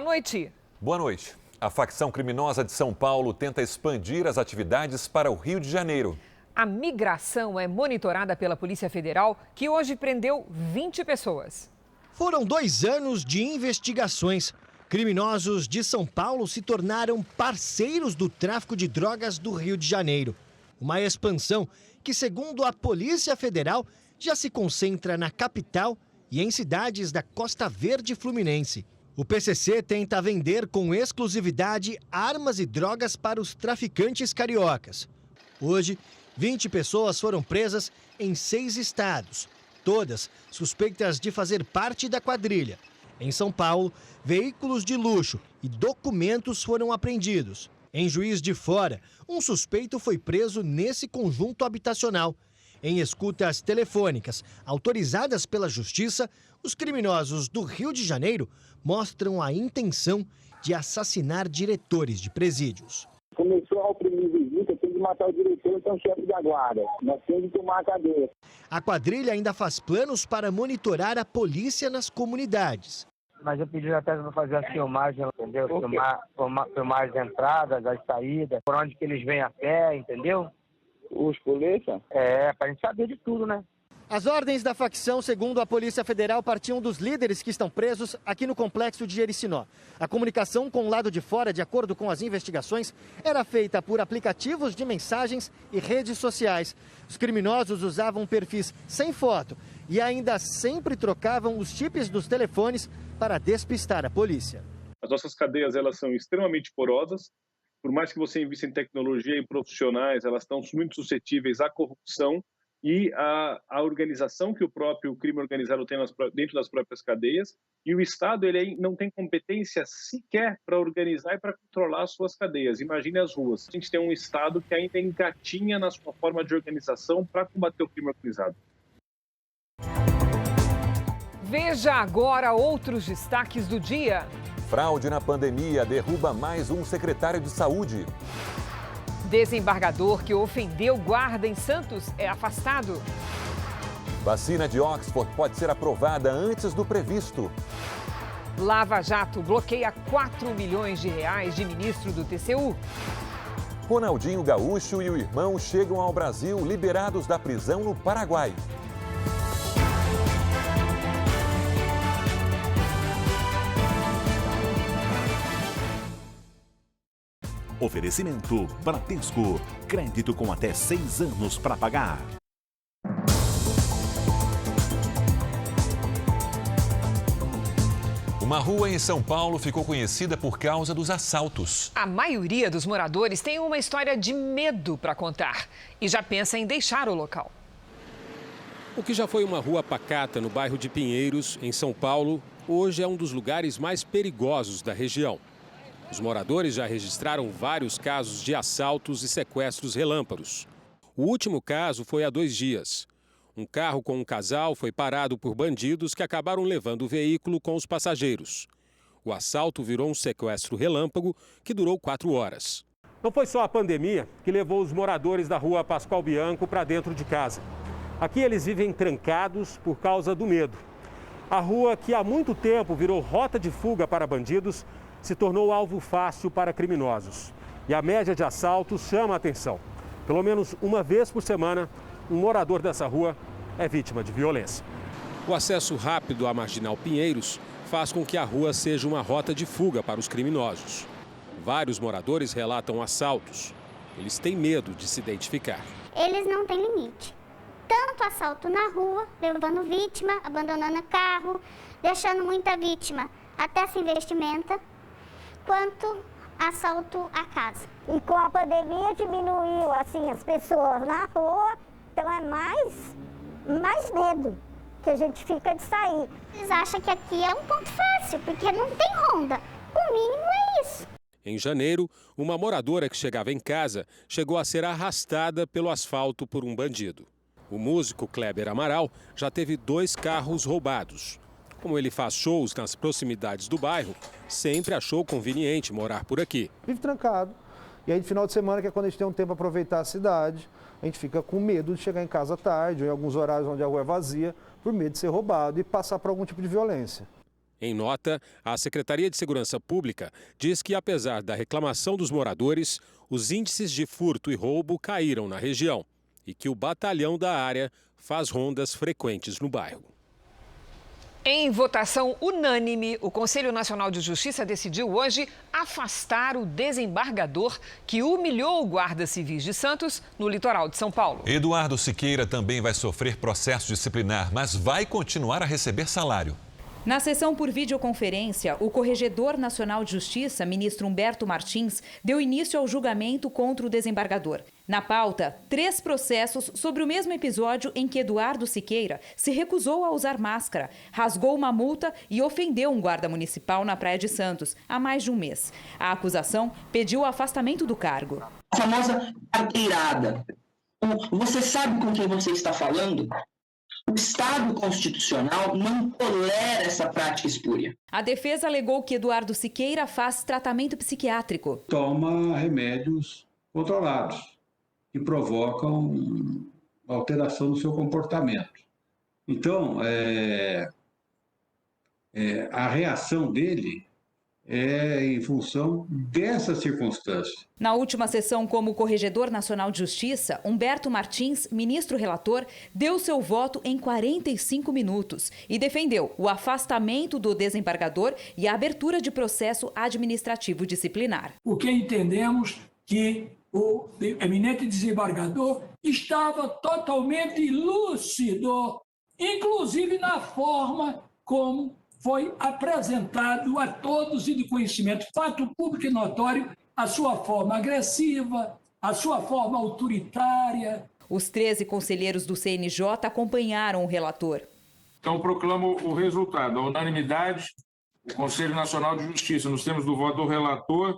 noite. Boa noite. A facção criminosa de São Paulo tenta expandir as atividades para o Rio de Janeiro. A migração é monitorada pela Polícia Federal, que hoje prendeu 20 pessoas. Foram 2 anos de investigações. Criminosos de São Paulo se tornaram parceiros do tráfico de drogas do Rio de Janeiro. Uma expansão que, segundo a Polícia Federal, já se concentra na capital e em cidades da Costa Verde Fluminense. O PCC tenta vender com exclusividade armas e drogas para os traficantes cariocas. Hoje, 20 pessoas foram presas em 6 estados, todas suspeitas de fazer parte da quadrilha. Em São Paulo, veículos de luxo e documentos foram apreendidos. Em Juiz de Fora, um suspeito foi preso nesse conjunto habitacional. Em escutas telefônicas autorizadas pela Justiça, os criminosos do Rio de Janeiro mostram a intenção de assassinar diretores de presídios. Começou a oprimir visita, tem que matar o diretor, então chefe da guarda. Nós temos que tomar a cadeia. A quadrilha ainda faz planos para monitorar a polícia nas comunidades. Mas eu pedi até para fazer a filmagem, entendeu? Filmar as entradas, as saídas, por onde que eles vêm a pé, entendeu? Os polícia? Pra gente saber de tudo, né? As ordens da facção, segundo a Polícia Federal, partiam dos líderes que estão presos aqui no complexo de Jericinó. A comunicação com o lado de fora, de acordo com as investigações, era feita por aplicativos de mensagens e redes sociais. Os criminosos usavam perfis sem foto e ainda sempre trocavam os chips dos telefones para despistar a polícia. As nossas cadeias, elas são extremamente porosas. Por mais que você invista em tecnologia e profissionais, elas estão muito suscetíveis à corrupção e à organização que o próprio crime organizado tem dentro das próprias cadeias. E o Estado ele não tem competência sequer para organizar e para controlar as suas cadeias. Imagine as ruas. A gente tem um Estado que ainda engatinha na sua forma de organização para combater o crime organizado. Veja agora outros destaques do dia. Fraude na pandemia derruba mais um secretário de saúde. Desembargador que ofendeu guarda em Santos é afastado. Vacina de Oxford pode ser aprovada antes do previsto. Lava Jato bloqueia 4 milhões de reais de ministro do TCU. Ronaldinho Gaúcho e o irmão chegam ao Brasil liberados da prisão no Paraguai. Oferecimento Bradesco. Crédito com até 6 anos para pagar. Uma rua em São Paulo ficou conhecida por causa dos assaltos. A maioria dos moradores tem uma história de medo para contar e já pensa em deixar o local. O que já foi uma rua pacata no bairro de Pinheiros, em São Paulo, hoje é um dos lugares mais perigosos da região. Os moradores já registraram vários casos de assaltos e sequestros relâmpagos. O último caso foi há 2 dias. Um carro com um casal foi parado por bandidos que acabaram levando o veículo com os passageiros. O assalto virou um sequestro relâmpago que durou 4 horas. Não foi só a pandemia que levou os moradores da rua Pascoal Bianco para dentro de casa. Aqui eles vivem trancados por causa do medo. A rua, que há muito tempo virou rota de fuga para bandidos, se tornou alvo fácil para criminosos. E a média de assaltos chama a atenção. Pelo menos uma vez por semana, um morador dessa rua é vítima de violência. O acesso rápido à Marginal Pinheiros faz com que a rua seja uma rota de fuga para os criminosos. Vários moradores relatam assaltos. Eles têm medo de se identificar. Eles não têm limite. Tanto assalto na rua, levando vítima, abandonando carro, deixando muita vítima até sem vestimenta, quanto assalto à casa. E com a pandemia diminuiu assim as pessoas na rua, então é mais medo que a gente fica de sair. Eles acham que aqui é um ponto fácil, porque não tem ronda. O mínimo é isso. Em janeiro, uma moradora que chegava em casa chegou a ser arrastada pelo asfalto por um bandido. O músico Kleber Amaral já teve 2 carros roubados. Como ele faz shows nas proximidades do bairro, sempre achou conveniente morar por aqui. Vive trancado. E aí, no final de semana, que é quando a gente tem um tempo para aproveitar a cidade, a gente fica com medo de chegar em casa tarde, ou em alguns horários onde a rua é vazia, por medo de ser roubado e passar por algum tipo de violência. Em nota, a Secretaria de Segurança Pública diz que, apesar da reclamação dos moradores, os índices de furto e roubo caíram na região e que o batalhão da área faz rondas frequentes no bairro. Em votação unânime, o Conselho Nacional de Justiça decidiu hoje afastar o desembargador que humilhou guardas civis de Santos no litoral de São Paulo. Eduardo Siqueira também vai sofrer processo disciplinar, mas vai continuar a receber salário. Na sessão por videoconferência, o Corregedor Nacional de Justiça, ministro Humberto Martins, deu início ao julgamento contra o desembargador. Na pauta, 3 processos sobre o mesmo episódio em que Eduardo Siqueira se recusou a usar máscara, rasgou uma multa e ofendeu um guarda municipal na Praia de Santos há mais de um mês. A acusação pediu o afastamento do cargo. A famosa carteirada. Você sabe com quem você está falando? O Estado constitucional não tolera essa prática espúria. A defesa alegou que Eduardo Siqueira faz tratamento psiquiátrico. Toma remédios controlados, que provocam alteração no seu comportamento. Então, a reação dele é em função dessa circunstância. Na última sessão como Corregedor Nacional de Justiça, Humberto Martins, ministro relator, deu seu voto em 45 minutos e defendeu o afastamento do desembargador e a abertura de processo administrativo disciplinar. O que entendemos que o eminente desembargador estava totalmente lúcido, inclusive na forma como foi apresentado a todos e de conhecimento, fato público e notório, a sua forma agressiva, a sua forma autoritária. Os 13 conselheiros do CNJ acompanharam o relator. Então, proclamo o resultado. A unanimidade, o Conselho Nacional de Justiça, nos termos do voto do relator,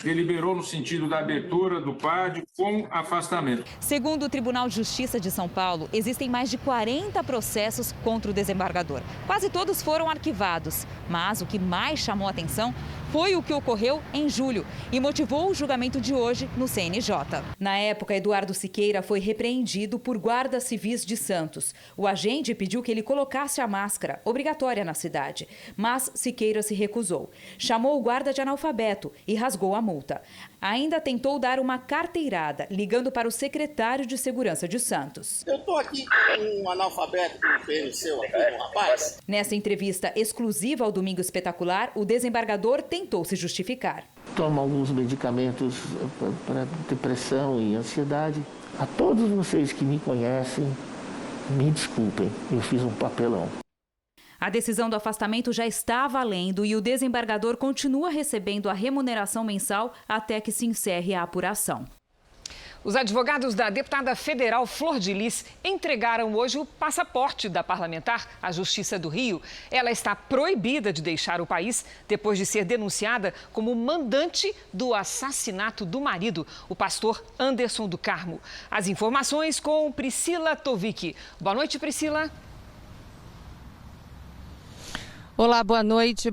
deliberou no sentido da abertura do PAD com afastamento. Segundo o Tribunal de Justiça de São Paulo, existem mais de 40 processos contra o desembargador. Quase todos foram arquivados, mas o que mais chamou a atenção foi o que ocorreu em julho e motivou o julgamento de hoje no CNJ. Na época, Eduardo Siqueira foi repreendido por guardas civis de Santos. O agente pediu que ele colocasse a máscara, obrigatória na cidade, mas Siqueira se recusou. Chamou o guarda de analfabeto e rasgou a multa. Ainda tentou dar uma carteirada, ligando para o secretário de Segurança de Santos. Eu estou aqui com um analfabeto do PNC, aqui, um rapaz. Nessa entrevista exclusiva ao Domingo Espetacular, o desembargador tentou se justificar. Tomo alguns medicamentos para depressão e ansiedade. A todos vocês que me conhecem, me desculpem, eu fiz um papelão. A decisão do afastamento já está valendo e o desembargador continua recebendo a remuneração mensal até que se encerre a apuração. Os advogados da deputada federal Flor de Lis entregaram hoje o passaporte da parlamentar à Justiça do Rio. Ela está proibida de deixar o país depois de ser denunciada como mandante do assassinato do marido, o pastor Anderson do Carmo. As informações com Priscila Tovic. Boa noite, Priscila. Olá, boa noite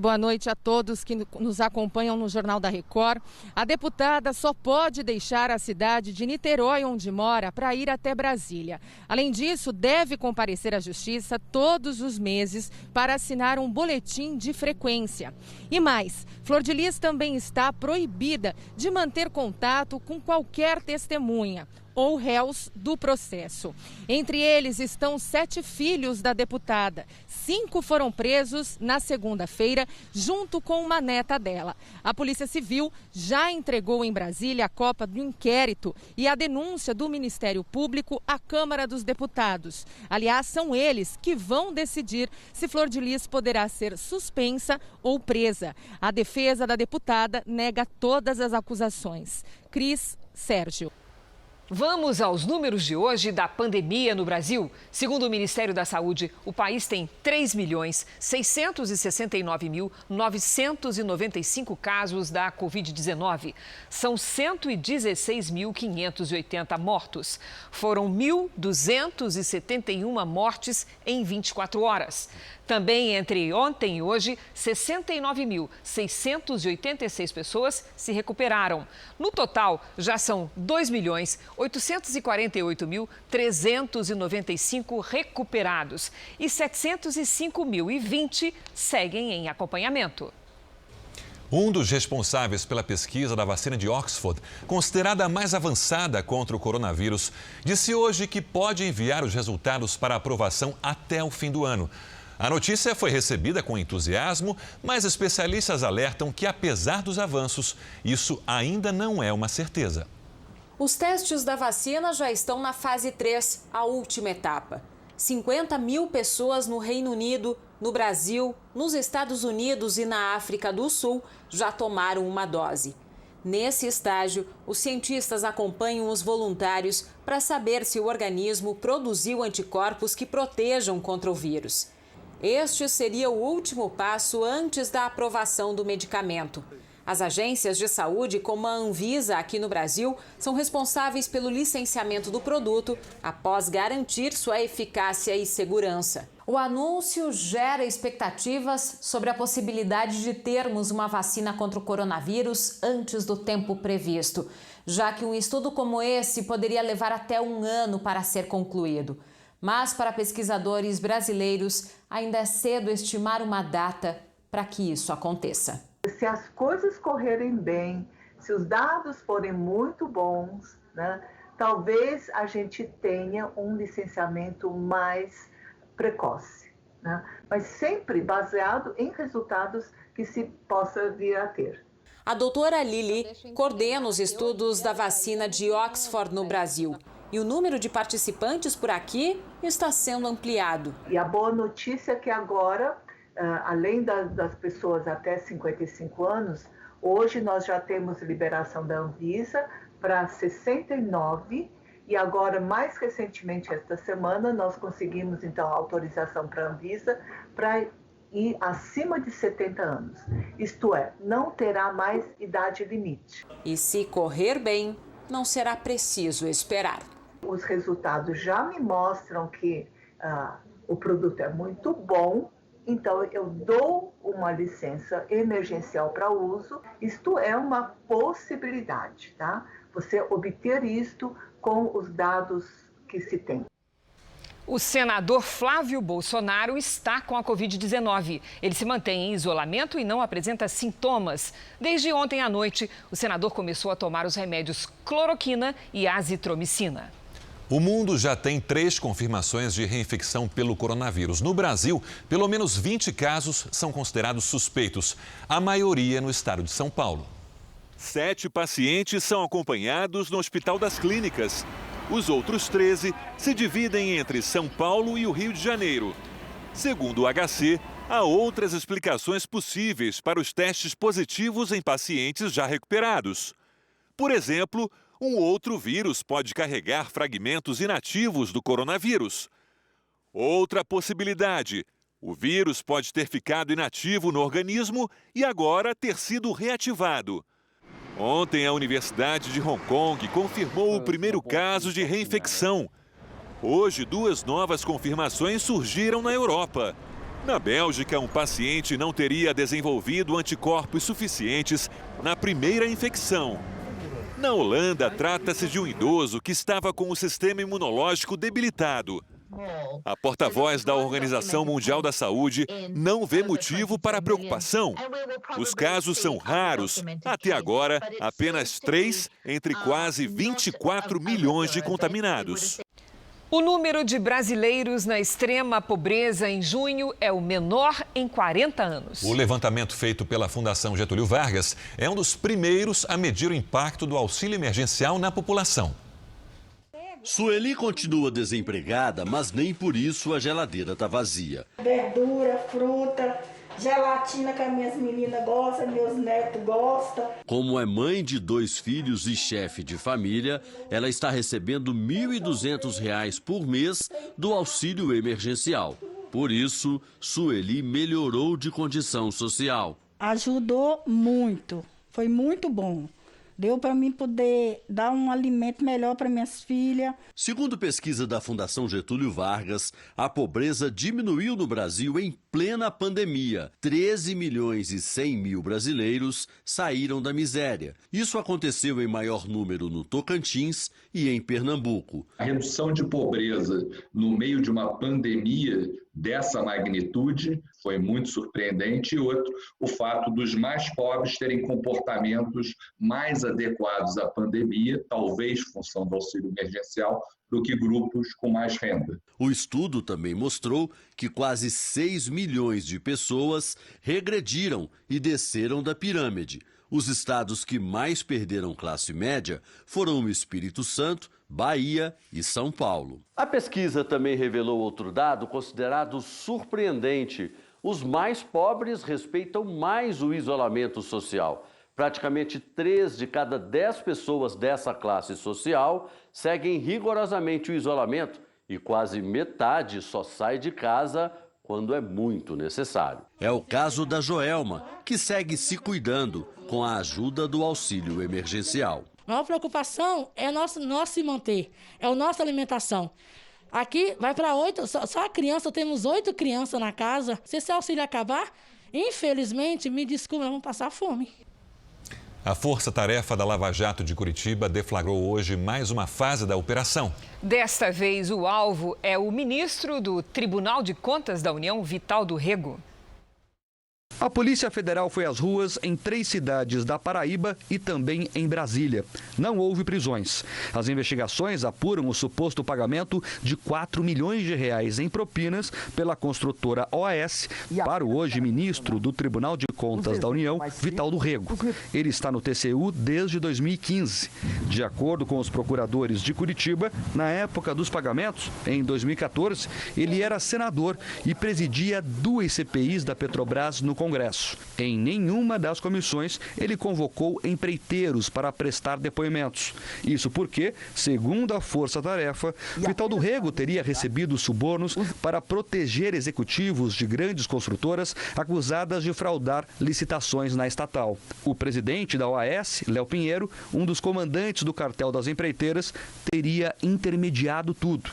a todos que nos acompanham no Jornal da Record. A deputada só pode deixar a cidade de Niterói, onde mora, para ir até Brasília. Além disso, deve comparecer à Justiça todos os meses para assinar um boletim de frequência. E mais, Flor de Lis também está proibida de manter contato com qualquer testemunha ou réus do processo. Entre eles estão 7 filhos da deputada. 5 foram presos na segunda-feira, junto com uma neta dela. A Polícia Civil já entregou em Brasília a cópia do inquérito e a denúncia do Ministério Público à Câmara dos Deputados. Aliás, são eles que vão decidir se Flor de Lis poderá ser suspensa ou presa. A defesa da deputada nega todas as acusações. Cris, Sérgio. Vamos aos números de hoje da pandemia no Brasil. Segundo o Ministério da Saúde, o país tem 3.669.995 casos da Covid-19. São 116.580 mortos. Foram 1.271 mortes em 24 horas. Também entre ontem e hoje, 69.686 pessoas se recuperaram. No total, já são 2.848.395 recuperados e 705.020 seguem em acompanhamento. Um dos responsáveis pela pesquisa da vacina de Oxford, considerada a mais avançada contra o coronavírus, disse hoje que pode enviar os resultados para aprovação até o fim do ano. A notícia foi recebida com entusiasmo, mas especialistas alertam que, apesar dos avanços, isso ainda não é uma certeza. Os testes da vacina já estão na fase 3, a última etapa. 50 mil pessoas no Reino Unido, no Brasil, nos Estados Unidos e na África do Sul já tomaram uma dose. Nesse estágio, os cientistas acompanham os voluntários para saber se o organismo produziu anticorpos que protejam contra o vírus. Este seria o último passo antes da aprovação do medicamento. As agências de saúde, como a Anvisa aqui no Brasil, são responsáveis pelo licenciamento do produto após garantir sua eficácia e segurança. O anúncio gera expectativas sobre a possibilidade de termos uma vacina contra o coronavírus antes do tempo previsto, já que um estudo como esse poderia levar até 1 ano para ser concluído. Mas para pesquisadores brasileiros, ainda é cedo estimar uma data para que isso aconteça. Se as coisas correrem bem, se os dados forem muito bons, né, talvez a gente tenha um licenciamento mais precoce, né, mas sempre baseado em resultados que se possa vir a ter. A doutora Lili coordena os estudos da vacina de Oxford no Brasil. E o número de participantes por aqui está sendo ampliado. E a boa notícia é que agora, além das pessoas até 55 anos, hoje nós já temos liberação da Anvisa para 69 e agora, mais recentemente, esta semana, nós conseguimos, então, a autorização para a Anvisa para ir acima de 70 anos. Isto é, não terá mais idade limite. E se correr bem, não será preciso esperar. Os resultados já me mostram que o produto é muito bom, então eu dou uma licença emergencial para uso. Isto é uma possibilidade, tá? Você obter isto com os dados que se tem. O senador Flávio Bolsonaro está com a Covid-19. Ele se mantém em isolamento e não apresenta sintomas. Desde ontem à noite, o senador começou a tomar os remédios cloroquina e azitromicina. O mundo já tem 3 confirmações de reinfecção pelo coronavírus. No Brasil, pelo menos 20 casos são considerados suspeitos, a maioria no estado de São Paulo. 7 pacientes são acompanhados no Hospital das Clínicas. Os outros 13 se dividem entre São Paulo e o Rio de Janeiro. Segundo o HC, há outras explicações possíveis para os testes positivos em pacientes já recuperados. Por exemplo, um outro vírus pode carregar fragmentos inativos do coronavírus. Outra possibilidade: o vírus pode ter ficado inativo no organismo e agora ter sido reativado. Ontem, a Universidade de Hong Kong confirmou o primeiro caso de reinfecção. Hoje, 2 novas confirmações surgiram na Europa. Na Bélgica, um paciente não teria desenvolvido anticorpos suficientes na primeira infecção. Na Holanda, trata-se de um idoso que estava com o sistema imunológico debilitado. A porta-voz da Organização Mundial da Saúde não vê motivo para preocupação. Os casos são raros. Até agora, apenas 3 entre quase 24 milhões de contaminados. O número de brasileiros na extrema pobreza em junho é o menor em 40 anos. O levantamento feito pela Fundação Getúlio Vargas é um dos primeiros a medir o impacto do auxílio emergencial na população. Sueli continua desempregada, mas nem por isso a geladeira está vazia. Verdura, fruta, gelatina que as minhas meninas gostam, meus netos gostam. Como é mãe de 2 filhos e chefe de família, ela está recebendo R$ 1.200 por mês do auxílio emergencial. Por isso, Sueli melhorou de condição social. Ajudou muito, foi muito bom. Deu para mim poder dar um alimento melhor para minhas filhas. Segundo pesquisa da Fundação Getúlio Vargas, a pobreza diminuiu no Brasil em plena pandemia. 13 milhões e 100 mil brasileiros saíram da miséria. Isso aconteceu em maior número no Tocantins e em Pernambuco. A redução de pobreza no meio de uma pandemia dessa magnitude foi muito surpreendente. E outro, o fato dos mais pobres terem comportamentos mais adequados à pandemia, talvez função do auxílio emergencial, do que grupos com mais renda. O estudo também mostrou que quase 6 milhões de pessoas regrediram e desceram da pirâmide. Os estados que mais perderam classe média foram o Espírito Santo, Bahia e São Paulo. A pesquisa também revelou outro dado considerado surpreendente. Os mais pobres respeitam mais o isolamento social. Praticamente 3 de cada 10 pessoas dessa classe social seguem rigorosamente o isolamento e quase metade só sai de casa quando é muito necessário. É o caso da Joelma, que segue se cuidando com a ajuda do auxílio emergencial. A maior preocupação é nosso se manter, é a nossa alimentação. Aqui vai para 8, só a criança, temos 8 crianças na casa. Se esse auxílio acabar, infelizmente, me desculpa, vamos passar fome. A Força Tarefa da Lava Jato de Curitiba deflagrou hoje mais uma fase da operação. Desta vez, o alvo é o ministro do Tribunal de Contas da União, Vital do Rego. A Polícia Federal foi às ruas em 3 cidades da Paraíba e também em Brasília. Não houve prisões. As investigações apuram o suposto pagamento de 4 milhões de reais em propinas pela construtora OAS para o hoje ministro do Tribunal de Contas da União, Vital do Rego. Ele está no TCU desde 2015. De acordo com os procuradores de Curitiba, na época dos pagamentos, em 2014, ele era senador e presidia 2 CPIs da Petrobras no Congresso. Em nenhuma das comissões, ele convocou empreiteiros para prestar depoimentos. Isso porque, segundo a Força Tarefa, Vital do Rego teria recebido subornos para proteger executivos de grandes construtoras acusadas de fraudar licitações na estatal. O presidente da OAS, Léo Pinheiro, um dos comandantes do cartel das empreiteiras, teria intermediado tudo.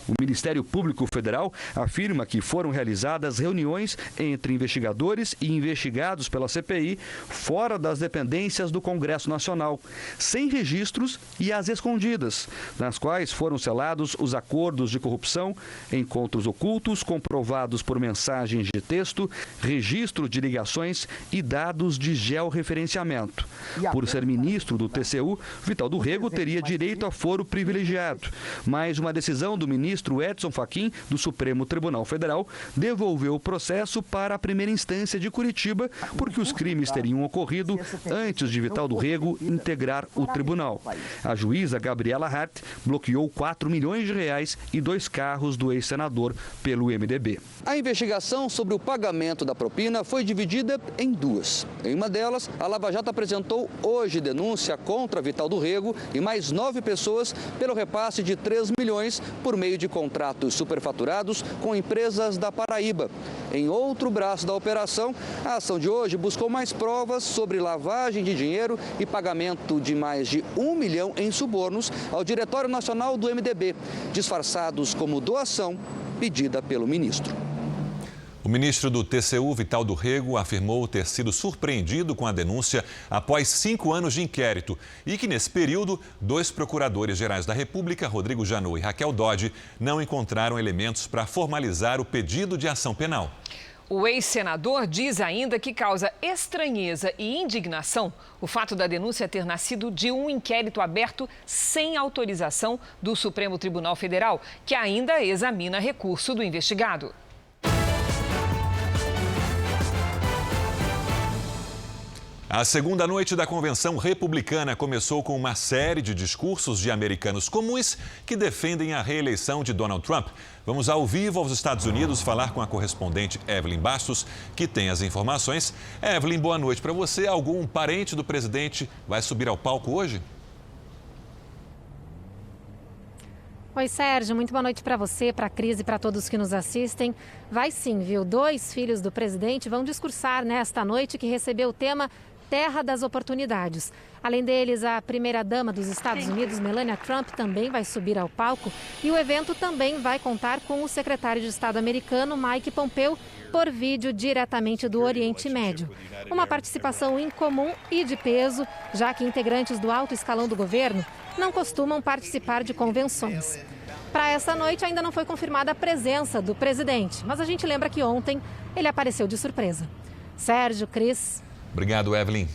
O Ministério Público Federal afirma que foram realizadas reuniões entre investigadores e investigados pela CPI fora das dependências do Congresso Nacional, sem registros e às escondidas, nas quais foram selados os acordos de corrupção, encontros ocultos comprovados por mensagens de texto, registro de ligações e dados de georreferenciamento. Por ser ministro do TCU, Vital do Rego teria direito a foro privilegiado, mas uma decisão do ministro Edson Fachin, do Supremo Tribunal Federal, devolveu o processo para a primeira instância de Curitiba, porque os crimes teriam ocorrido antes de Vital do Rego integrar o tribunal. A juíza Gabriela Hart bloqueou 4 milhões de reais e 2 carros do ex-senador pelo MDB. A investigação sobre o pagamento da propina foi dividida em 2. Em uma delas, a Lava Jato apresentou hoje denúncia contra Vital do Rego e mais 9 pessoas pelo repasse de 3 milhões por meio de contratos superfaturados com empresas da Paraíba. Em outro braço da operação, a ação de hoje buscou mais provas sobre lavagem de dinheiro e pagamento de mais de 1 milhão em subornos ao Diretório Nacional do MDB, disfarçados como doação pedida pelo ministro. O ministro do TCU, Vital do Rego, afirmou ter sido surpreendido com a denúncia após 5 anos de inquérito e que, nesse período, 2 procuradores gerais da República, Rodrigo Janot e Raquel Dodge, não encontraram elementos para formalizar o pedido de ação penal. O ex-senador diz ainda que causa estranheza e indignação o fato da denúncia ter nascido de um inquérito aberto sem autorização do Supremo Tribunal Federal, que ainda examina recurso do investigado. A segunda noite da convenção republicana começou com uma série de discursos de americanos comuns que defendem a reeleição de Donald Trump. Vamos ao vivo aos Estados Unidos falar com a correspondente Evelyn Bastos, que tem as informações. Evelyn, boa noite para você. Algum parente do presidente vai subir ao palco hoje? Oi, Sérgio, muito boa noite para você, para a Cris e para todos que nos assistem. Vai sim, viu? 2 filhos do presidente vão discursar nesta noite, que recebeu o tema terra das oportunidades. Além deles, a primeira-dama dos Estados Unidos, Melania Trump, também vai subir ao palco. E o evento também vai contar com o secretário de Estado americano, Mike Pompeo, por vídeo diretamente do Oriente Médio. Uma participação incomum e de peso, já que integrantes do alto escalão do governo não costumam participar de convenções. Para essa noite ainda não foi confirmada a presença do presidente, mas a gente lembra que ontem ele apareceu de surpresa. Sérgio, Cris. Obrigado, Evelyn.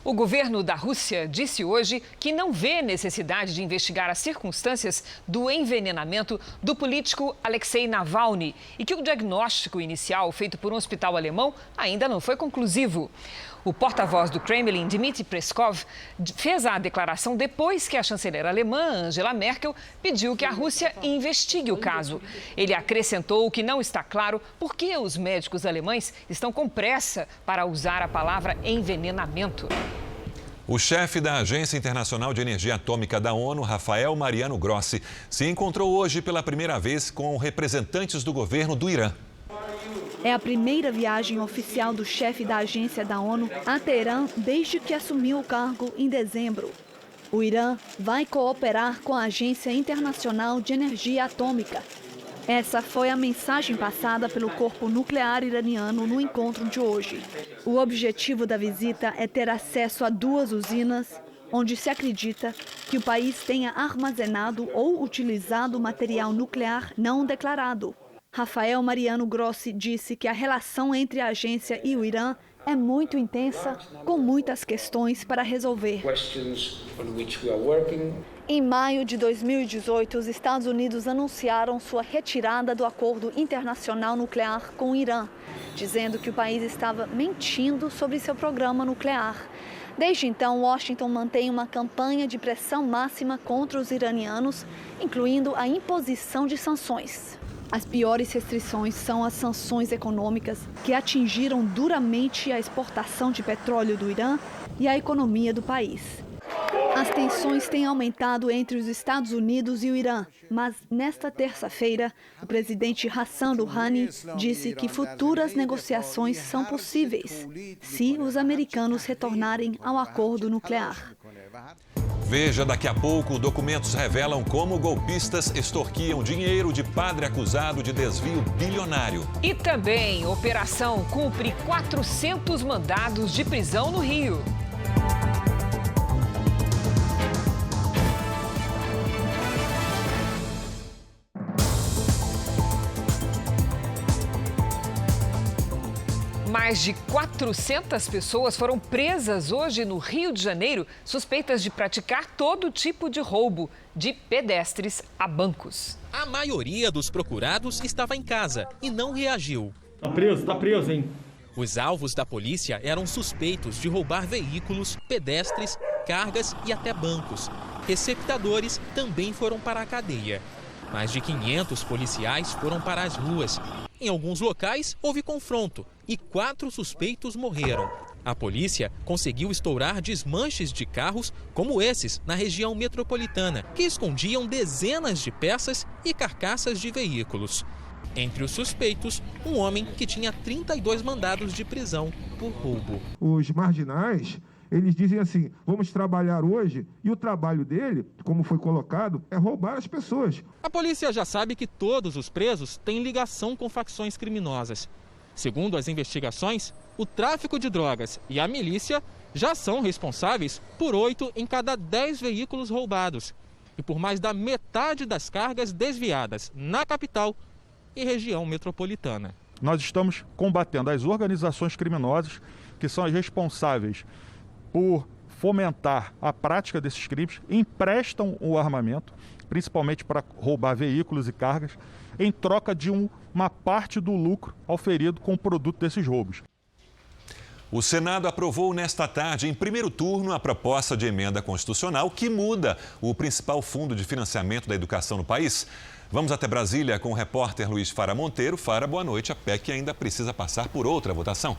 O governo da Rússia disse hoje que não vê necessidade de investigar as circunstâncias do envenenamento do político Alexei Navalny e que o diagnóstico inicial feito por um hospital alemão ainda não foi conclusivo. O porta-voz do Kremlin, Dmitry Peskov, fez a declaração depois que a chanceler alemã, Angela Merkel, pediu que a Rússia investigue o caso. Ele acrescentou que não está claro por que os médicos alemães estão com pressa para usar a palavra envenenamento. O chefe da Agência Internacional de Energia Atômica da ONU, Rafael Mariano Grossi, se encontrou hoje pela primeira vez com representantes do governo do Irã. É a primeira viagem oficial do chefe da agência da ONU a Teherã desde que assumiu o cargo em dezembro. O Irã vai cooperar com a Agência Internacional de Energia Atômica. Essa foi a mensagem passada pelo corpo nuclear iraniano no encontro de hoje. O objetivo da visita é ter acesso a 2 usinas, onde se acredita que o país tenha armazenado ou utilizado material nuclear não declarado. Rafael Mariano Grossi disse que a relação entre a agência e o Irã é muito intensa, com muitas questões para resolver. Em maio de 2018, os Estados Unidos anunciaram sua retirada do acordo internacional nuclear com o Irã, dizendo que o país estava mentindo sobre seu programa nuclear. Desde então, Washington mantém uma campanha de pressão máxima contra os iranianos, incluindo a imposição de sanções. As piores restrições são as sanções econômicas, que atingiram duramente a exportação de petróleo do Irã e a economia do país. As tensões têm aumentado entre os Estados Unidos e o Irã, mas nesta terça-feira, o presidente Hassan Rouhani disse que futuras negociações são possíveis, se os americanos retornarem ao acordo nuclear. Veja daqui a pouco, documentos revelam como golpistas extorquiam dinheiro de padre acusado de desvio bilionário. E também, operação cumpre 400 mandados de prisão no Rio. Mais de 400 pessoas foram presas hoje no Rio de Janeiro, suspeitas de praticar todo tipo de roubo, de pedestres a bancos. A maioria dos procurados estava em casa e não reagiu. Tá preso, hein? Os alvos da polícia eram suspeitos de roubar veículos, pedestres, cargas e até bancos. Receptadores também foram para a cadeia. Mais de 500 policiais foram para as ruas. Em alguns locais, houve confronto e 4 suspeitos morreram. A polícia conseguiu estourar desmanches de carros como esses na região metropolitana, que escondiam dezenas de peças e carcaças de veículos. Entre os suspeitos, um homem que tinha 32 mandados de prisão por roubo. Os marginais, eles dizem assim, vamos trabalhar hoje, e o trabalho dele, como foi colocado, é roubar as pessoas. A polícia já sabe que todos os presos têm ligação com facções criminosas. Segundo as investigações, o tráfico de drogas e a milícia já são responsáveis por 8 em cada 10 veículos roubados e por mais da metade das cargas desviadas na capital e região metropolitana. Nós estamos combatendo as organizações criminosas que são as responsáveis por fomentar a prática desses crimes, emprestam o armamento, principalmente para roubar veículos e cargas, em troca de uma parte do lucro auferido com o produto desses roubos. O Senado aprovou nesta tarde, em primeiro turno, a proposta de emenda constitucional que muda o principal fundo de financiamento da educação no país. Vamos até Brasília com o repórter Luiz Fara Monteiro. Fara, boa noite. A PEC ainda precisa passar por outra votação.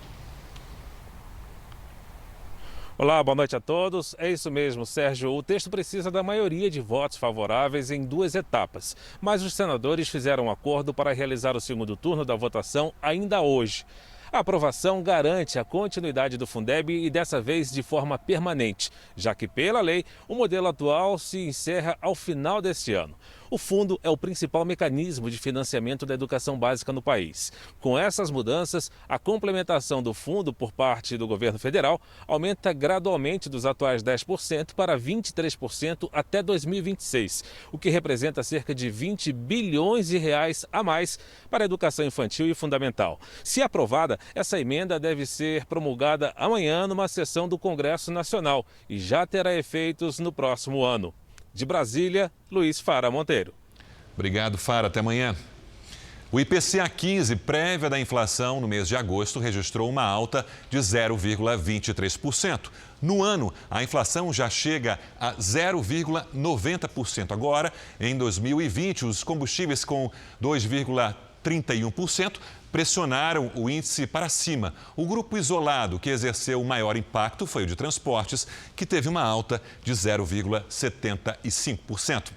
Olá, boa noite a todos. É isso mesmo, Sérgio. O texto precisa da maioria de votos favoráveis em 2 etapas. Mas os senadores fizeram um acordo para realizar o segundo turno da votação ainda hoje. A aprovação garante a continuidade do Fundeb e dessa vez de forma permanente, já que pela lei o modelo atual se encerra ao final deste ano. O fundo é o principal mecanismo de financiamento da educação básica no país. Com essas mudanças, a complementação do fundo por parte do governo federal aumenta gradualmente dos atuais 10% para 23% até 2026, o que representa cerca de 20 bilhões de reais a mais para a educação infantil e fundamental. Se aprovada, essa emenda deve ser promulgada amanhã numa sessão do Congresso Nacional e já terá efeitos no próximo ano. De Brasília, Luiz Fara Monteiro. Obrigado, Fara. Até amanhã. O IPCA 15, prévia da inflação no mês de agosto, registrou uma alta de 0,23%. No ano, a inflação já chega a 0,90%. Agora, em 2020, os combustíveis com 2,31% pressionaram o índice para cima. O grupo isolado que exerceu o maior impacto foi o de transportes, que teve uma alta de 0,75%.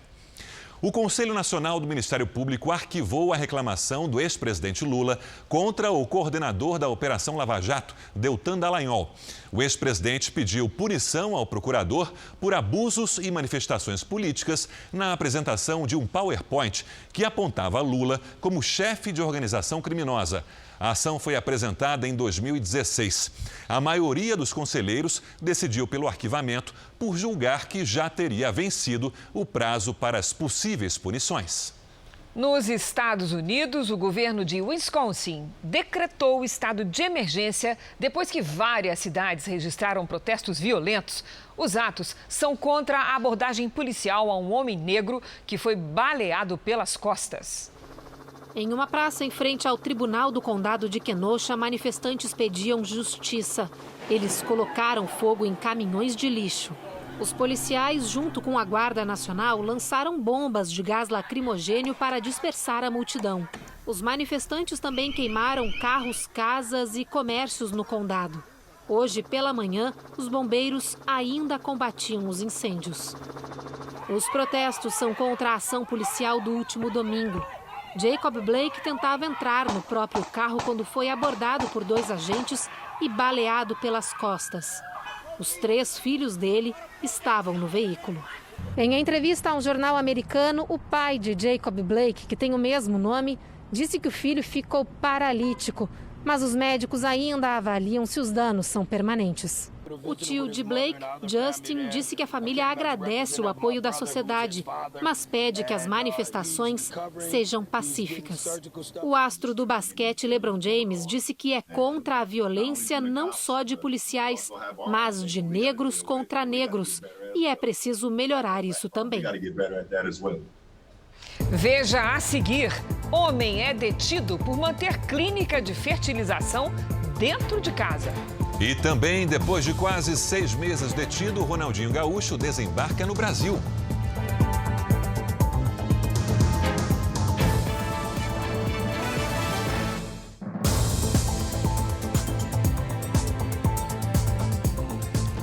O Conselho Nacional do Ministério Público arquivou a reclamação do ex-presidente Lula contra o coordenador da Operação Lava Jato, Deltan Dallagnol. O ex-presidente pediu punição ao procurador por abusos e manifestações políticas na apresentação de um PowerPoint que apontava Lula como chefe de organização criminosa. A ação foi apresentada em 2016. A maioria dos conselheiros decidiu pelo arquivamento por julgar que já teria vencido o prazo para as possíveis punições. Nos Estados Unidos, o governo de Wisconsin decretou o estado de emergência depois que várias cidades registraram protestos violentos. Os atos são contra a abordagem policial a um homem negro que foi baleado pelas costas. Em uma praça em frente ao Tribunal do Condado de Kenosha, manifestantes pediam justiça. Eles colocaram fogo em caminhões de lixo. Os policiais, junto com a Guarda Nacional, lançaram bombas de gás lacrimogênio para dispersar a multidão. Os manifestantes também queimaram carros, casas e comércios no condado. Hoje, pela manhã, os bombeiros ainda combatiam os incêndios. Os protestos são contra a ação policial do último domingo. Jacob Blake tentava entrar no próprio carro quando foi abordado por 2 agentes e baleado pelas costas. Os 3 filhos dele estavam no veículo. Em entrevista a um jornal americano, o pai de Jacob Blake, que tem o mesmo nome, disse que o filho ficou paralítico, mas os médicos ainda avaliam se os danos são permanentes. O tio de Blake, Justin, disse que a família agradece o apoio da sociedade, mas pede que as manifestações sejam pacíficas. O astro do basquete, LeBron James, disse que é contra a violência não só de policiais, mas de negros contra negros. E é preciso melhorar isso também. Veja a seguir: homem é detido por manter clínica de fertilização dentro de casa. E também, depois de quase 6 meses detido, Ronaldinho Gaúcho desembarca no Brasil.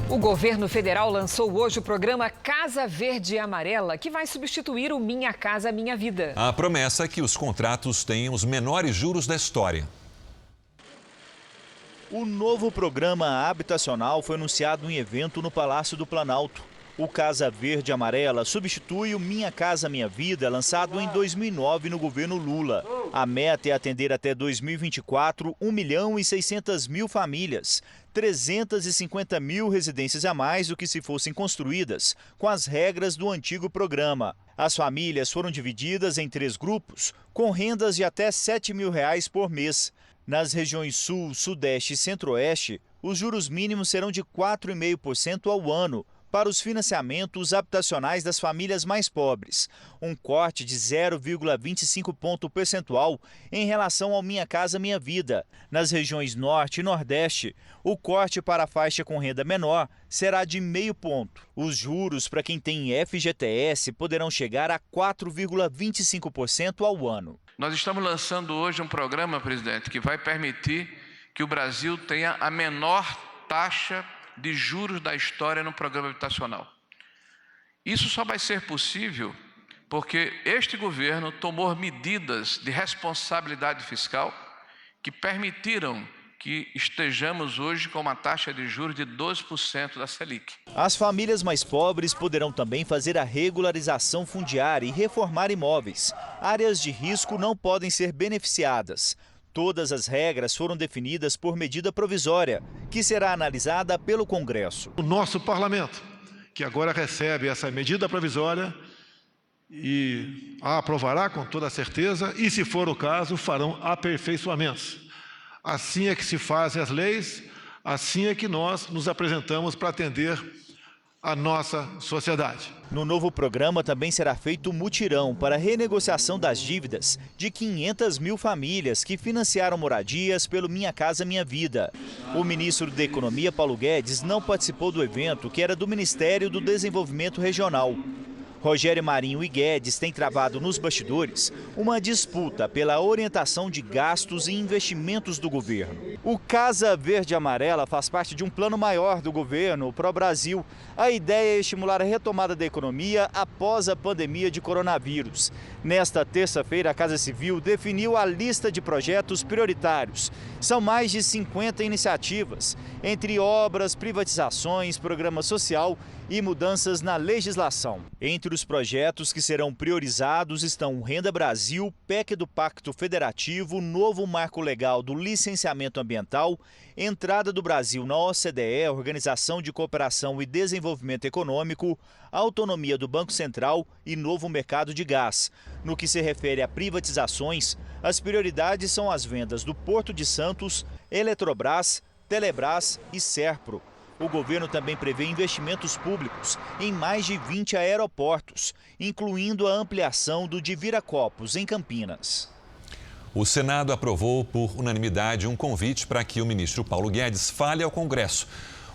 O governo federal lançou hoje o programa Casa Verde e Amarela, que vai substituir o Minha Casa Minha Vida. A promessa é que os contratos tenham os menores juros da história. O novo programa habitacional foi anunciado em evento no Palácio do Planalto. O Casa Verde e Amarela substitui o Minha Casa Minha Vida, lançado em 2009 no governo Lula. A meta é atender até 2024 1.600.000 famílias, 350 mil residências a mais do que se fossem construídas, com as regras do antigo programa. As famílias foram divididas em 3 grupos, com rendas de até R$ 7.000 por mês. Nas regiões Sul, Sudeste e Centro-Oeste, os juros mínimos serão de 4,5% ao ano para os financiamentos habitacionais das famílias mais pobres, um corte de 0,25 ponto percentual em relação ao Minha Casa Minha Vida. Nas regiões Norte e Nordeste, o corte para a faixa com renda menor será de 0,5 ponto. Os juros para quem tem FGTS poderão chegar a 4,25% ao ano. Nós estamos lançando hoje um programa, presidente, que vai permitir que o Brasil tenha a menor taxa de juros da história no programa habitacional. Isso só vai ser possível porque este governo tomou medidas de responsabilidade fiscal que permitiram que estejamos hoje com uma taxa de juros de 12% da Selic. As famílias mais pobres poderão também fazer a regularização fundiária e reformar imóveis. Áreas de risco não podem ser beneficiadas. Todas as regras foram definidas por medida provisória, que será analisada pelo Congresso. O nosso parlamento, que agora recebe essa medida provisória e a aprovará com toda certeza e, se for o caso, farão aperfeiçoamentos. Assim é que se fazem as leis, assim é que nós nos apresentamos para atender a nossa sociedade. No novo programa também será feito um mutirão para a renegociação das dívidas de 500 mil famílias que financiaram moradias pelo Minha Casa Minha Vida. O ministro da Economia, Paulo Guedes, não participou do evento, que era do Ministério do Desenvolvimento Regional. Rogério Marinho e Guedes têm travado nos bastidores uma disputa pela orientação de gastos e investimentos do governo. O Casa Verde e Amarela faz parte de um plano maior do governo, o Pró-Brasil. A ideia é estimular a retomada da economia após a pandemia de coronavírus. Nesta terça-feira, a Casa Civil definiu a lista de projetos prioritários. São mais de 50 iniciativas, entre obras, privatizações, programa social e mudanças na legislação. Entre os projetos que serão priorizados estão o Renda Brasil, PEC do Pacto Federativo, novo marco legal do licenciamento ambiental, entrada do Brasil na OCDE, Organização de Cooperação e Desenvolvimento Econômico, autonomia do Banco Central e novo mercado de gás. No que se refere a privatizações, as prioridades são as vendas do Porto de Santos, Eletrobras, Telebrás e Serpro. O governo também prevê investimentos públicos em mais de 20 aeroportos, incluindo a ampliação do de Viracopos, em Campinas. O Senado aprovou por unanimidade um convite para que o ministro Paulo Guedes fale ao Congresso.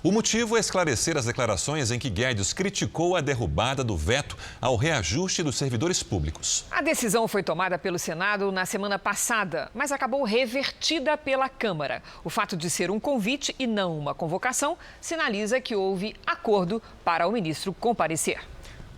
O motivo é esclarecer as declarações em que Guedes criticou a derrubada do veto ao reajuste dos servidores públicos. A decisão foi tomada pelo Senado na semana passada, mas acabou revertida pela Câmara. O fato de ser um convite e não uma convocação sinaliza que houve acordo para o ministro comparecer.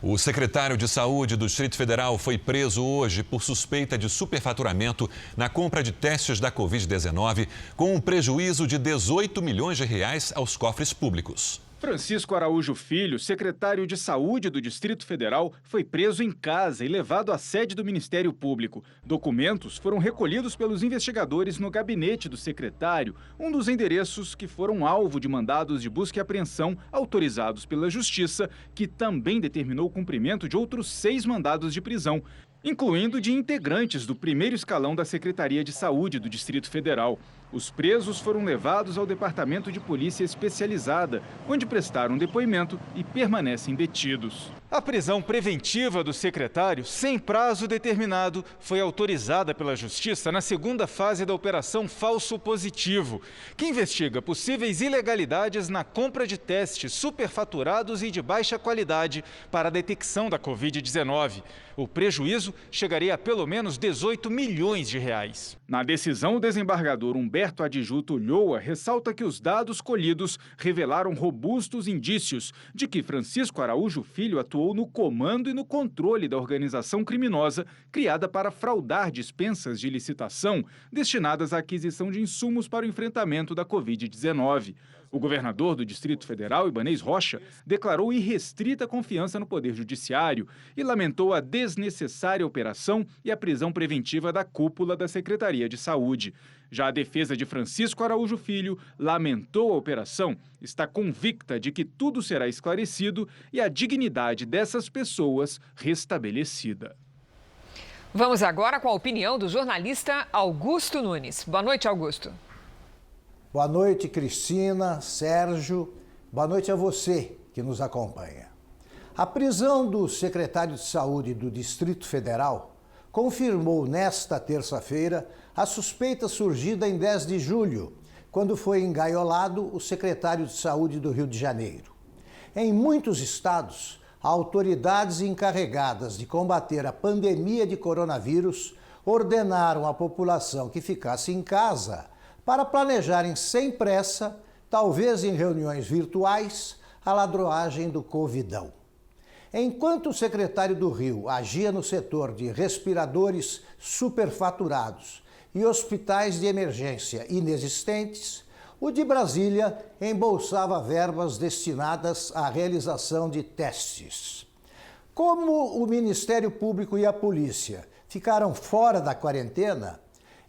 O secretário de Saúde do Distrito Federal foi preso hoje por suspeita de superfaturamento na compra de testes da Covid-19, com um prejuízo de 18 milhões de reais aos cofres públicos. Francisco Araújo Filho, secretário de Saúde do Distrito Federal, foi preso em casa e levado à sede do Ministério Público. Documentos foram recolhidos pelos investigadores no gabinete do secretário, um dos endereços que foram alvo de mandados de busca e apreensão autorizados pela Justiça, que também determinou o cumprimento de outros 6 mandados de prisão, incluindo de integrantes do primeiro escalão da Secretaria de Saúde do Distrito Federal. Os presos foram levados ao Departamento de Polícia Especializada, onde prestaram depoimento e permanecem detidos. A prisão preventiva do secretário, sem prazo determinado, foi autorizada pela Justiça na segunda fase da Operação Falso Positivo, que investiga possíveis ilegalidades na compra de testes superfaturados e de baixa qualidade para a detecção da Covid-19. O prejuízo chegaria a pelo menos 18 milhões de reais. Na decisão, o desembargador Humberto Adjuto Ulloa ressalta que os dados colhidos revelaram robustos indícios de que Francisco Araújo Filho atuou no comando e no controle da organização criminosa criada para fraudar dispensas de licitação destinadas à aquisição de insumos para o enfrentamento da Covid-19. O governador do Distrito Federal, Ibanez Rocha, declarou irrestrita confiança no Poder Judiciário e lamentou a desnecessária operação e a prisão preventiva da cúpula da Secretaria de Saúde. Já a defesa de Francisco Araújo Filho lamentou a operação, está convicta de que tudo será esclarecido e a dignidade dessas pessoas restabelecida. Vamos agora com a opinião do jornalista Augusto Nunes. Boa noite, Augusto. Boa noite, Cristina, Sérgio. Boa noite a você que nos acompanha. A prisão do secretário de Saúde do Distrito Federal confirmou nesta terça-feira a suspeita surgida em 10 de julho, quando foi engaiolado o secretário de Saúde do Rio de Janeiro. Em muitos estados, autoridades encarregadas de combater a pandemia de coronavírus ordenaram à população que ficasse em casa para planejarem sem pressa, talvez em reuniões virtuais, a ladroagem do Covidão. Enquanto o secretário do Rio agia no setor de respiradores superfaturados e hospitais de emergência inexistentes, o de Brasília embolsava verbas destinadas à realização de testes. Como o Ministério Público e a polícia ficaram fora da quarentena,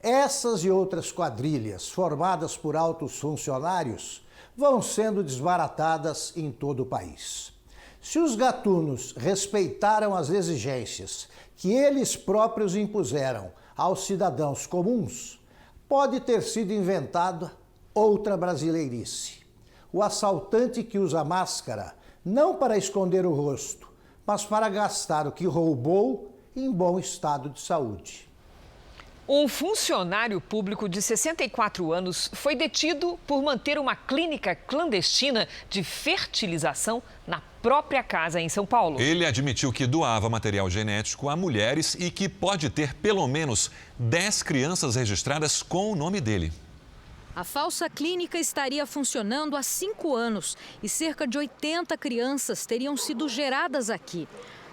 essas e outras quadrilhas formadas por altos funcionários vão sendo desbaratadas em todo o país. Se os gatunos respeitaram as exigências que eles próprios impuseram aos cidadãos comuns, pode ter sido inventada outra brasileirice. O assaltante que usa máscara não para esconder o rosto, mas para gastar o que roubou em bom estado de saúde. Um funcionário público de 64 anos foi detido por manter uma clínica clandestina de fertilização na própria casa em São Paulo. Ele admitiu que doava material genético a mulheres e que pode ter pelo menos 10 crianças registradas com o nome dele. A falsa clínica estaria funcionando há 5 anos e cerca de 80 crianças teriam sido geradas aqui.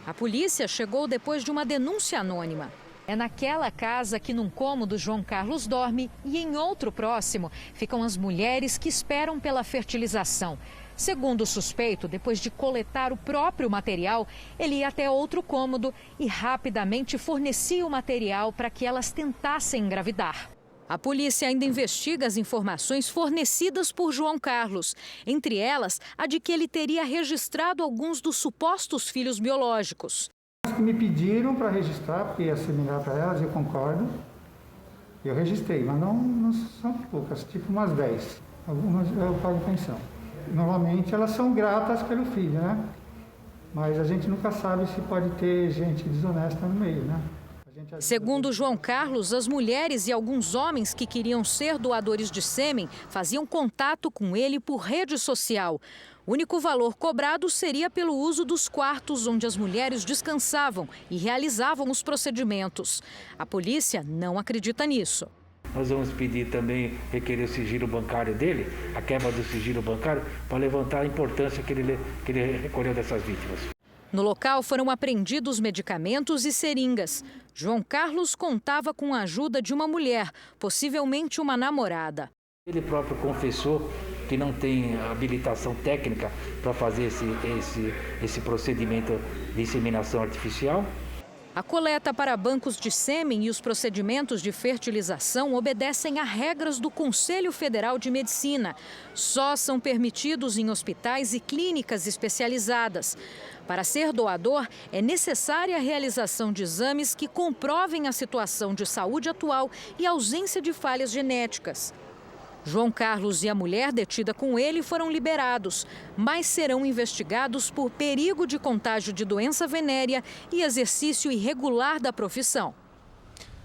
A polícia chegou depois de uma denúncia anônima. É naquela casa que num cômodo João Carlos dorme e em outro próximo ficam as mulheres que esperam pela fertilização. Segundo o suspeito, depois de coletar o próprio material, ele ia até outro cômodo e rapidamente fornecia o material para que elas tentassem engravidar. A polícia ainda investiga as informações fornecidas por João Carlos, entre elas a de que ele teria registrado alguns dos supostos filhos biológicos. Que me pediram para registrar, porque ia seminar para elas, eu concordo. Eu registrei, mas não são poucas, tipo umas 10. Algumas eu pago pensão. Normalmente elas são gratas pelo filho, né? Mas a gente nunca sabe se pode ter gente desonesta no meio, né? Segundo João Carlos, as mulheres e alguns homens que queriam ser doadores de sêmen faziam contato com ele por rede social. O único valor cobrado seria pelo uso dos quartos onde as mulheres descansavam e realizavam os procedimentos. A polícia não acredita nisso. Nós vamos pedir também, requerer o sigilo bancário dele, a quebra do sigilo bancário, para levantar a importância que ele recolheu dessas vítimas. No local foram apreendidos medicamentos e seringas. João Carlos contava com a ajuda de uma mulher, possivelmente uma namorada. Ele próprio confessou que não tem habilitação técnica para fazer esse procedimento de inseminação artificial. A coleta para bancos de sêmen e os procedimentos de fertilização obedecem a regras do Conselho Federal de Medicina. Só são permitidos em hospitais e clínicas especializadas. Para ser doador, é necessária a realização de exames que comprovem a situação de saúde atual e a ausência de falhas genéticas. João Carlos e a mulher detida com ele foram liberados, mas serão investigados por perigo de contágio de doença venérea e exercício irregular da profissão.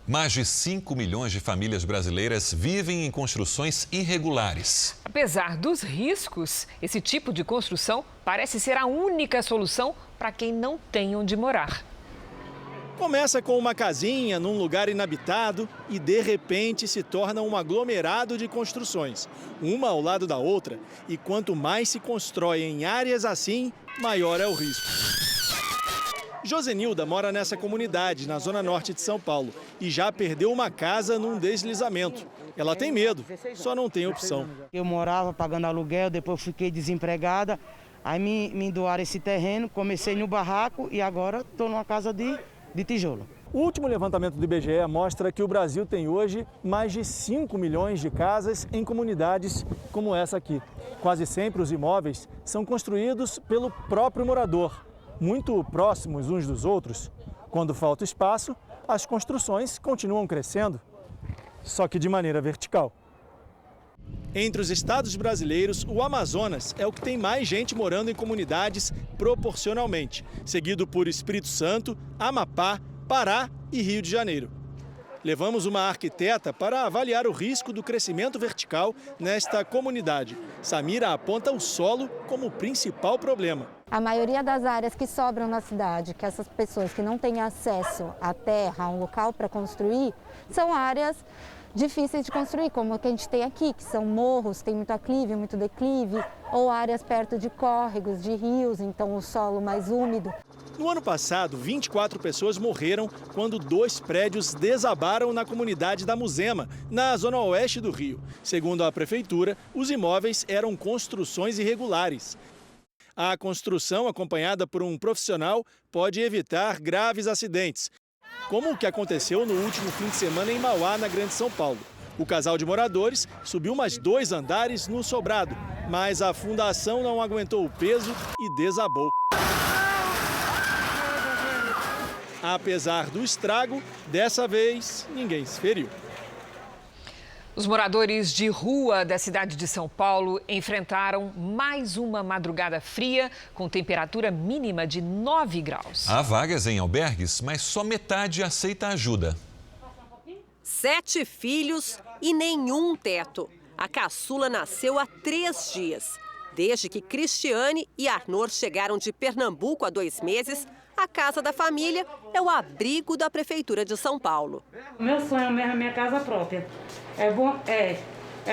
Mais de 5 milhões de famílias brasileiras vivem em construções irregulares. Apesar dos riscos, esse tipo de construção parece ser a única solução para quem não tem onde morar. Começa com uma casinha num lugar inabitado e, de repente, se torna um aglomerado de construções, uma ao lado da outra. E quanto mais se constrói em áreas assim, maior é o risco. Josenilda mora nessa comunidade, na zona norte de São Paulo, e já perdeu uma casa num deslizamento. Ela tem medo, só não tem opção. Eu morava pagando aluguel, depois fiquei desempregada, aí me doaram esse terreno, comecei no barraco e agora estou numa casa de tijolo. O último levantamento do IBGE mostra que o Brasil tem hoje mais de 5 milhões de casas em comunidades como essa aqui. Quase sempre os imóveis são construídos pelo próprio morador, muito próximos uns dos outros. Quando falta espaço, as construções continuam crescendo, só que de maneira vertical. Entre os estados brasileiros, o Amazonas é o que tem mais gente morando em comunidades proporcionalmente, seguido por Espírito Santo, Amapá, Pará e Rio de Janeiro. Levamos uma arquiteta para avaliar o risco do crescimento vertical nesta comunidade. Samira aponta o solo como o principal problema. A maioria das áreas que sobram na cidade, que essas pessoas que não têm acesso à terra, a um local para construir, são áreas difíceis de construir, como a que a gente tem aqui, que são morros, tem muito aclive, muito declive, ou áreas perto de córregos, de rios, então o solo mais úmido. No ano passado, 24 pessoas morreram quando 2 prédios desabaram na comunidade da Muzema, na zona oeste do Rio. Segundo a prefeitura, os imóveis eram construções irregulares. A construção, acompanhada por um profissional, pode evitar graves acidentes, como o que aconteceu no último fim de semana em Mauá, na Grande São Paulo. O casal de moradores subiu mais 2 andares no sobrado, mas a fundação não aguentou o peso e desabou. Apesar do estrago, dessa vez ninguém se feriu. Os moradores de rua da cidade de São Paulo enfrentaram mais uma madrugada fria, com temperatura mínima de 9 graus. Há vagas em albergues, mas só metade aceita ajuda. 7 filhos e nenhum teto. A caçula nasceu há 3 dias. Desde que Cristiane e Arnor chegaram de Pernambuco há 2 meses, a casa da família é o abrigo da Prefeitura de São Paulo. O meu sonho mesmo é minha casa própria. É bom? É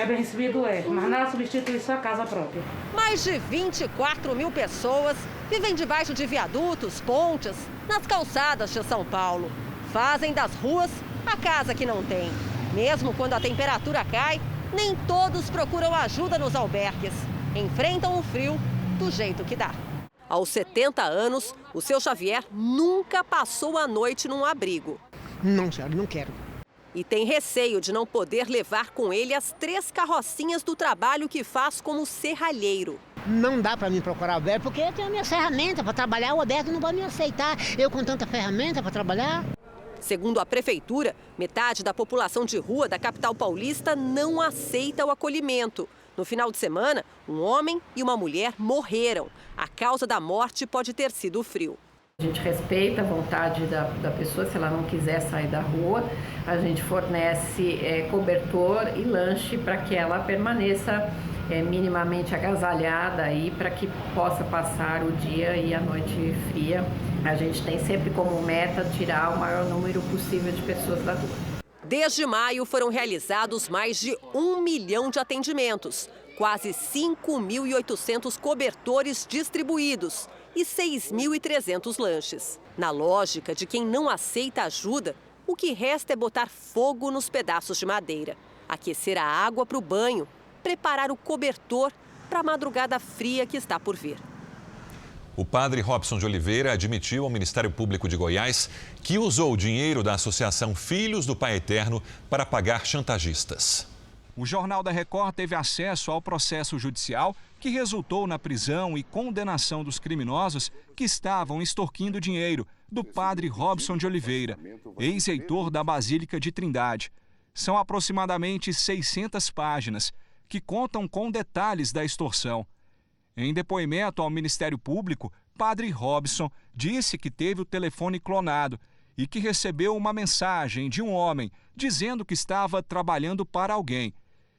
bem recebido, mas nada substitui sua casa própria. Mais de 24 mil pessoas vivem debaixo de viadutos, pontes, nas calçadas de São Paulo. Fazem das ruas a casa que não tem. Mesmo quando a temperatura cai, nem todos procuram ajuda nos albergues. Enfrentam o frio do jeito que dá. Aos 70 anos, o seu Xavier nunca passou a noite num abrigo. Não, senhora, não quero. E tem receio de não poder levar com ele as 3 carrocinhas do trabalho que faz como serralheiro. Não dá para mim procurar albergue porque eu tenho a minha ferramenta para trabalhar, o albergue não vai me aceitar. Eu com tanta ferramenta para trabalhar. Segundo a prefeitura, metade da população de rua da capital paulista não aceita o acolhimento. No final de semana, um homem e uma mulher morreram. A causa da morte pode ter sido o frio. A gente respeita a vontade da pessoa, se ela não quiser sair da rua, a gente fornece cobertor e lanche para que ela permaneça minimamente agasalhada aí, para que possa passar o dia e a noite fria. A gente tem sempre como meta tirar o maior número possível de pessoas da rua. Desde maio foram realizados mais de 1 milhão de atendimentos, quase 5.800 cobertores distribuídos e 6.300 lanches. Na lógica de quem não aceita ajuda, o que resta é botar fogo nos pedaços de madeira, aquecer a água para o banho, preparar o cobertor para a madrugada fria que está por vir. O padre Robson de Oliveira admitiu ao Ministério Público de Goiás que usou o dinheiro da Associação Filhos do Pai Eterno para pagar chantagistas. O Jornal da Record teve acesso ao processo judicial que resultou na prisão e condenação dos criminosos que estavam extorquindo dinheiro do padre Robson de Oliveira, ex-reitor da Basílica de Trindade. São aproximadamente 600 páginas que contam com detalhes da extorsão. Em depoimento ao Ministério Público, padre Robson disse que teve o telefone clonado e que recebeu uma mensagem de um homem dizendo que estava trabalhando para alguém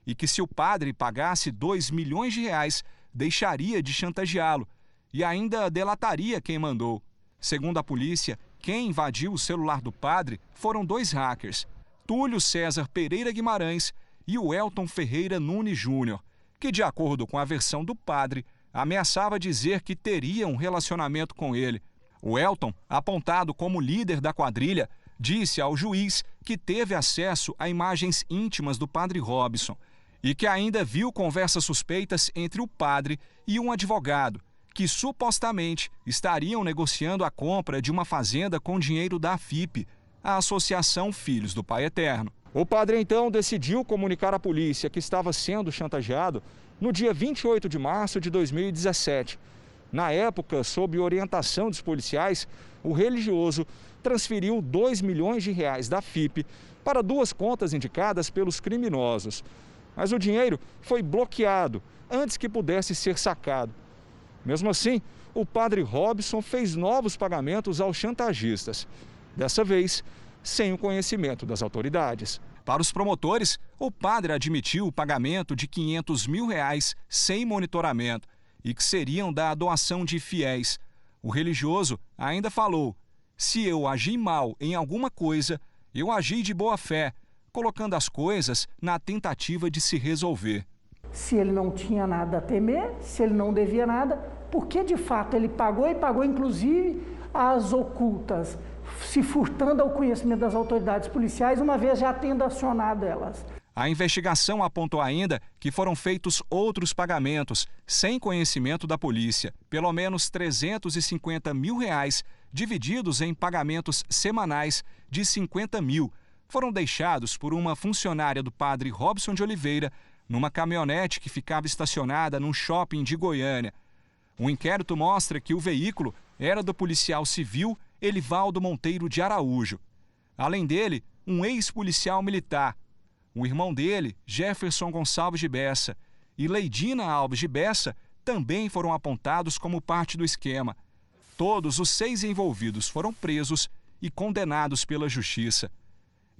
e que se o padre pagasse R$2 milhões, deixaria de chantageá-lo e ainda delataria quem mandou. Segundo a polícia, quem invadiu o celular do padre foram 2 hackers, Túlio César Pereira Guimarães e o Elton Ferreira Nunes Júnior, que, de acordo com a versão do padre, ameaçava dizer que teria um relacionamento com ele. O Elton, apontado como líder da quadrilha, disse ao juiz que teve acesso a imagens íntimas do padre Robson e que ainda viu conversas suspeitas entre o padre e um advogado, que supostamente estariam negociando a compra de uma fazenda com dinheiro da AFIP, a Associação Filhos do Pai Eterno. O padre, então, decidiu comunicar à polícia que estava sendo chantageado no dia 28 de março de 2017. Na época, sob orientação dos policiais, o religioso transferiu R$2 milhões da FIP para 2 contas indicadas pelos criminosos. Mas o dinheiro foi bloqueado antes que pudesse ser sacado. Mesmo assim, o padre Robson fez novos pagamentos aos chantagistas. Dessa vez, sem o conhecimento das autoridades. Para os promotores, o padre admitiu o pagamento de R$500 mil sem monitoramento e que seriam da doação de fiéis. O religioso ainda falou: se eu agi mal em alguma coisa, eu agi de boa fé, colocando as coisas na tentativa de se resolver. Se ele não tinha nada a temer, se ele não devia nada, porque de fato ele pagou e pagou inclusive às ocultas, se furtando ao conhecimento das autoridades policiais, uma vez já tendo acionado elas. A investigação apontou ainda que foram feitos outros pagamentos, sem conhecimento da polícia, pelo menos R$350 mil, divididos em pagamentos semanais de R$50 mil. Foram deixados por uma funcionária do padre Robson de Oliveira numa caminhonete que ficava estacionada num shopping de Goiânia. Um inquérito mostra que o veículo era do policial civil Elivaldo Monteiro de Araújo. Além dele, um ex-policial militar, o irmão dele, Jefferson Gonçalves de Bessa, e Leidina Alves de Bessa também foram apontados como parte do esquema. Todos os 6 envolvidos foram presos e condenados pela Justiça.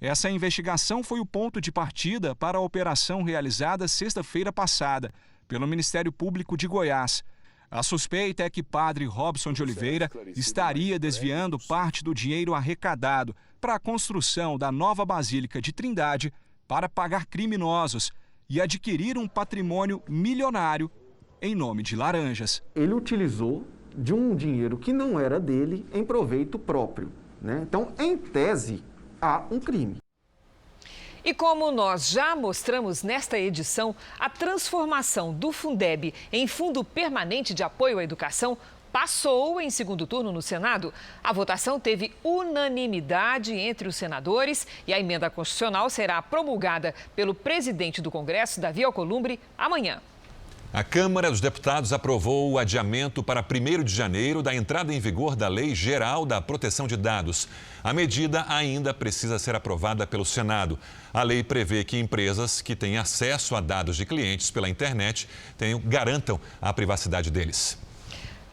Essa investigação foi o ponto de partida para a operação realizada sexta-feira passada pelo Ministério Público de Goiás. A suspeita é que padre Robson de Oliveira estaria desviando parte do dinheiro arrecadado para a construção da nova Basílica de Trindade para pagar criminosos e adquirir um patrimônio milionário em nome de Laranjas. Ele utilizou de um dinheiro que não era dele em proveito próprio, né? Então, em tese, há um crime. E como nós já mostramos nesta edição, a transformação do Fundeb em Fundo Permanente de Apoio à Educação passou em segundo turno no Senado. A votação teve unanimidade entre os senadores e a emenda constitucional será promulgada pelo presidente do Congresso, Davi Alcolumbre, amanhã. A Câmara dos Deputados aprovou o adiamento para 1º de janeiro da entrada em vigor da Lei Geral da Proteção de Dados. A medida ainda precisa ser aprovada pelo Senado. A lei prevê que empresas que têm acesso a dados de clientes pela internet garantam a privacidade deles.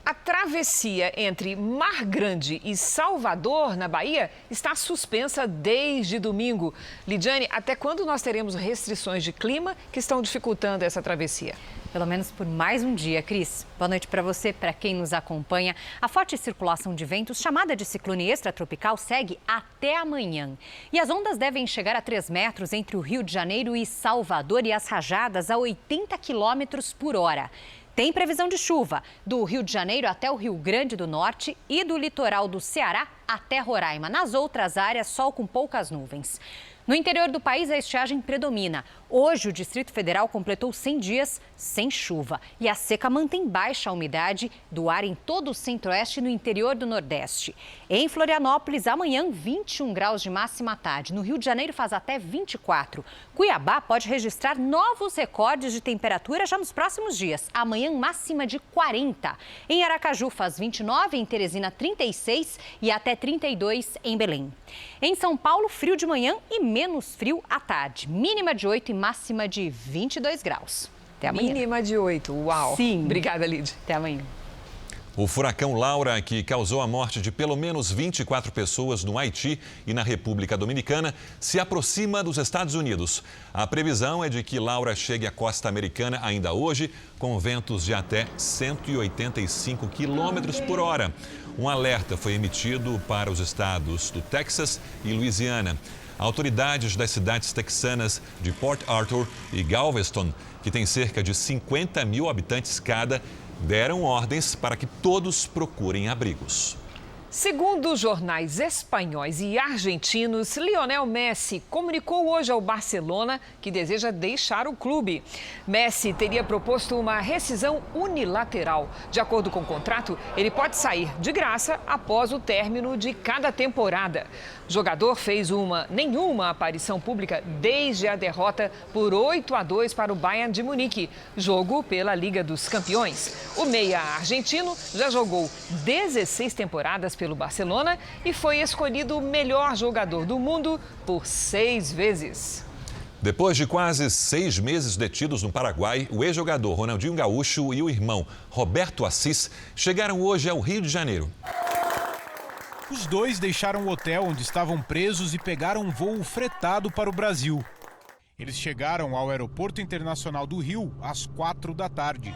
A travessia entre Mar Grande e Salvador, na Bahia, está suspensa desde domingo. Lidiane, até quando nós teremos restrições de clima que estão dificultando essa travessia? Pelo menos por mais um dia, Cris. Boa noite para você, para quem nos acompanha. A forte circulação de ventos, chamada de ciclone extratropical, segue até amanhã. E as ondas devem chegar a 3 metros entre o Rio de Janeiro e Salvador e as rajadas a 80 quilômetros por hora. Tem previsão de chuva do Rio de Janeiro até o Rio Grande do Norte e do litoral do Ceará até Roraima. Nas outras áreas, sol com poucas nuvens. No interior do país, a estiagem predomina. Hoje, o Distrito Federal completou 100 dias sem chuva. E a seca mantém baixa a umidade do ar em todo o centro-oeste e no interior do Nordeste. Em Florianópolis, amanhã, 21 graus de máxima à tarde. No Rio de Janeiro, faz até 24. Cuiabá pode registrar novos recordes de temperatura já nos próximos dias. Amanhã, máxima de 40. Em Aracaju, faz 29. Em Teresina, 36. E até 32 em Belém. Em São Paulo, frio de manhã e menos frio à tarde. Mínima de 8 e máxima de 22 graus. Até amanhã. Mínima de 8, uau. Sim. Obrigada, Lid. Até amanhã. O furacão Laura, que causou a morte de pelo menos 24 pessoas no Haiti e na República Dominicana, se aproxima dos Estados Unidos. A previsão é de que Laura chegue à costa americana ainda hoje, com ventos de até 185 quilômetros por hora. Um alerta foi emitido para os estados do Texas e Louisiana. Autoridades das cidades texanas de Port Arthur e Galveston, que têm cerca de 50 mil habitantes cada, deram ordens para que todos procurem abrigos. Segundo os jornais espanhóis e argentinos, Lionel Messi comunicou hoje ao Barcelona que deseja deixar o clube. Messi teria proposto uma rescisão unilateral. De acordo com o contrato, ele pode sair de graça após o término de cada temporada. O jogador fez nenhuma aparição pública desde a derrota por 8-2 para o Bayern de Munique, jogo pela Liga dos Campeões. O meia argentino já jogou 16 temporadas pelo Barcelona e foi escolhido o melhor jogador do mundo por 6 vezes. Depois de quase 6 meses detidos no Paraguai, o ex-jogador Ronaldinho Gaúcho e o irmão Roberto Assis chegaram hoje ao Rio de Janeiro. Os dois deixaram o hotel onde estavam presos e pegaram um voo fretado para o Brasil. Eles chegaram ao Aeroporto Internacional do Rio às 4 da tarde.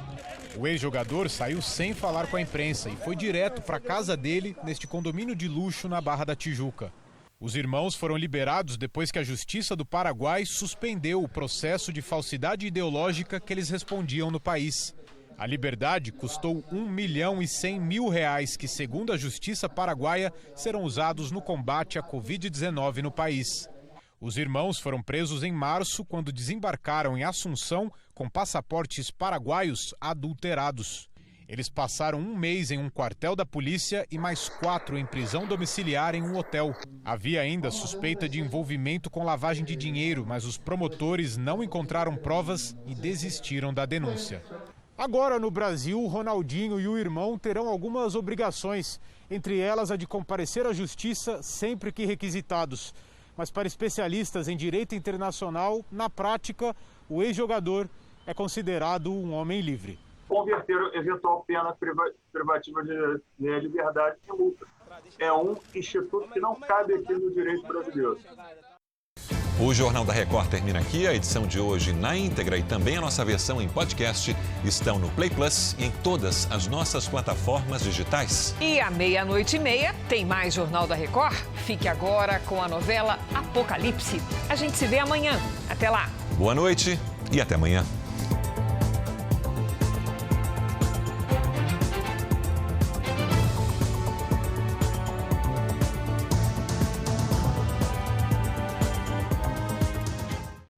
O ex-jogador saiu sem falar com a imprensa e foi direto para a casa dele neste condomínio de luxo na Barra da Tijuca. Os irmãos foram liberados depois que a Justiça do Paraguai suspendeu o processo de falsidade ideológica que eles respondiam no país. A liberdade custou R$1.100.000, que, segundo a Justiça paraguaia, serão usados no combate à Covid-19 no país. Os irmãos foram presos em março, quando desembarcaram em Assunção com passaportes paraguaios adulterados. Eles passaram um mês em um quartel da polícia e mais 4 em prisão domiciliar em um hotel. Havia ainda suspeita de envolvimento com lavagem de dinheiro, mas os promotores não encontraram provas e desistiram da denúncia. Agora, no Brasil, Ronaldinho e o irmão terão algumas obrigações, entre elas a de comparecer à justiça sempre que requisitados. Mas para especialistas em direito internacional, na prática, o ex-jogador é considerado um homem livre. Converter eventual pena privativa de liberdade em multa. É um instituto que não cabe aqui no direito brasileiro. O Jornal da Record termina aqui. A edição de hoje na íntegra e também a nossa versão em podcast estão no Play Plus e em todas as nossas plataformas digitais. E à 00:30 tem mais Jornal da Record. Fique agora com a novela Apocalipse. A gente se vê amanhã. Até lá. Boa noite e até amanhã.